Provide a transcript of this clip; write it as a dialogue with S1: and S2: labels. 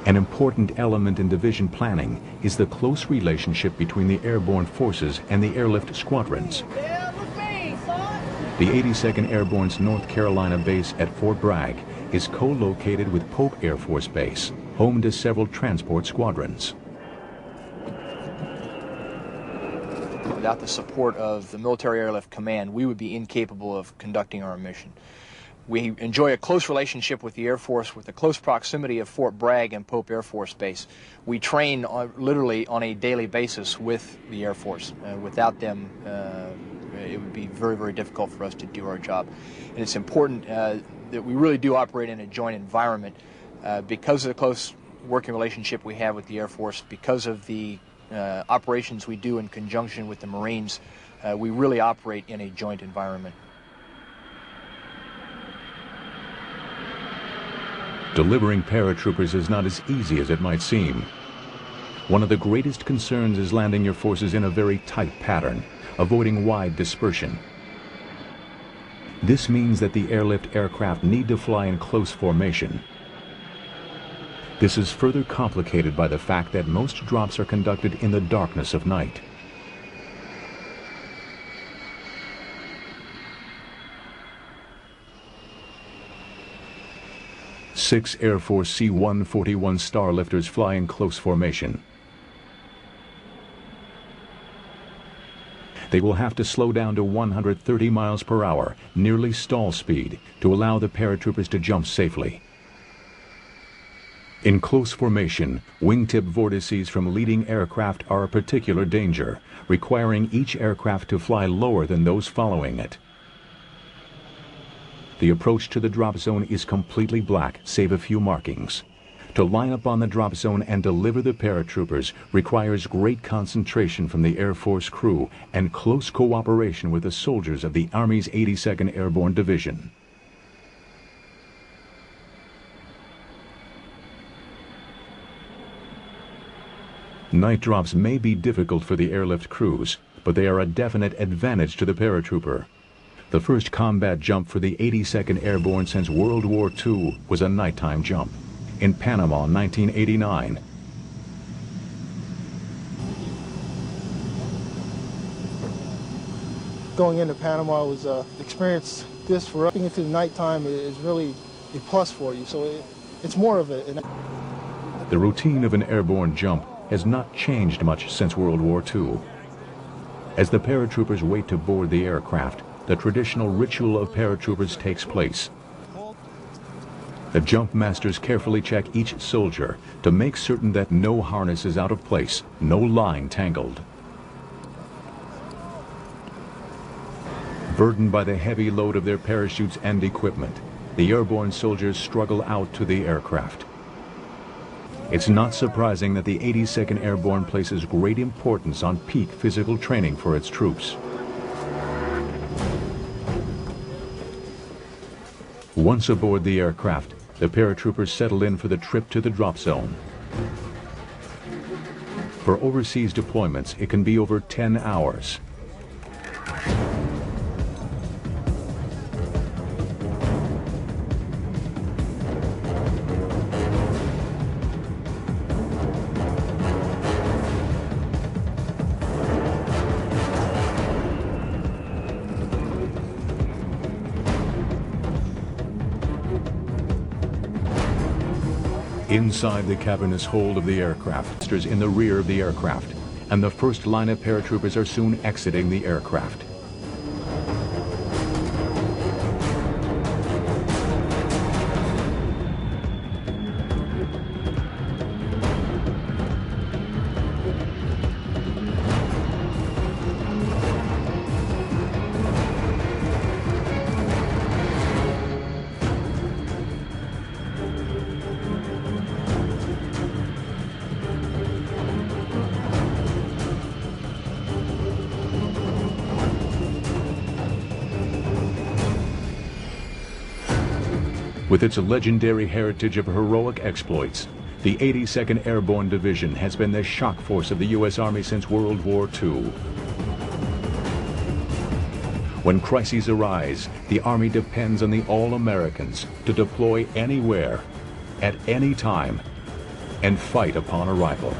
S1: An important element in division planning is the close relationship between the airborne forces and the airlift squadrons. The 82nd Airborne's North Carolina base at Fort Bragg is co-located with Pope Air Force Base, home to several transport squadrons.
S2: Without the support of the Military Airlift Command, we would be incapable of conducting our mission. We enjoy a close relationship with the Air Force, with the close proximity of Fort Bragg and Pope Air Force Base. We train literally on a daily basis with the Air Force. Without them, it would be very, very difficult for us to do our job. And it's important that we really do operate in a joint environment because of the close working relationship we have with the Air Force, because of the operations we do in conjunction with the Marines. We really operate in a joint environment.
S1: Delivering paratroopers is not as easy as it might seem. One of the greatest concerns is landing your forces in a very tight pattern, avoiding wide dispersion. This means that the airlift aircraft need to fly in close formation. This is further complicated by the fact that most drops are conducted in the darkness of night. Six Air Force C-141 Starlifters fly in close formation. They will have to slow down to 130 miles per hour, nearly stall speed, to allow the paratroopers to jump safely. In close formation, wingtip vortices from leading aircraft are a particular danger, requiring each aircraft to fly lower than those following it. The approach to the drop zone is completely black, save a few markings. To line up on the drop zone and deliver the paratroopers requires great concentration from the Air Force crew and close cooperation with the soldiers of the Army's 82nd Airborne Division. Night drops may be difficult for the airlift crews, but they are a definite advantage to the paratrooper. The first combat jump for the 82nd Airborne since World War II was a nighttime jump in Panama in 1989.
S3: Going into Panama was experience this for us. Into the nighttime is really a plus for you, so it's more of it.
S1: The routine of an airborne jump has not changed much since World War II. As the paratroopers wait to board the aircraft, the traditional ritual of paratroopers takes place. The jump masters carefully check each soldier to make certain that no harness is out of place, no line tangled. Burdened by the heavy load of their parachutes and equipment, the airborne soldiers struggle out to the aircraft. It's not surprising that the 82nd Airborne places great importance on peak physical training for its troops. Once aboard the aircraft, the paratroopers settle in for the trip to the drop zone. For overseas deployments, it can be over 10 hours. Inside the cavernous hold of the aircraft, in the rear of the aircraft, and the first line of paratroopers are soon exiting the aircraft. With its legendary heritage of heroic exploits, the 82nd Airborne Division has been the shock force of the U.S. Army since World War II. When crises arise, the Army depends on the All-Americans to deploy anywhere, at any time, and fight upon arrival.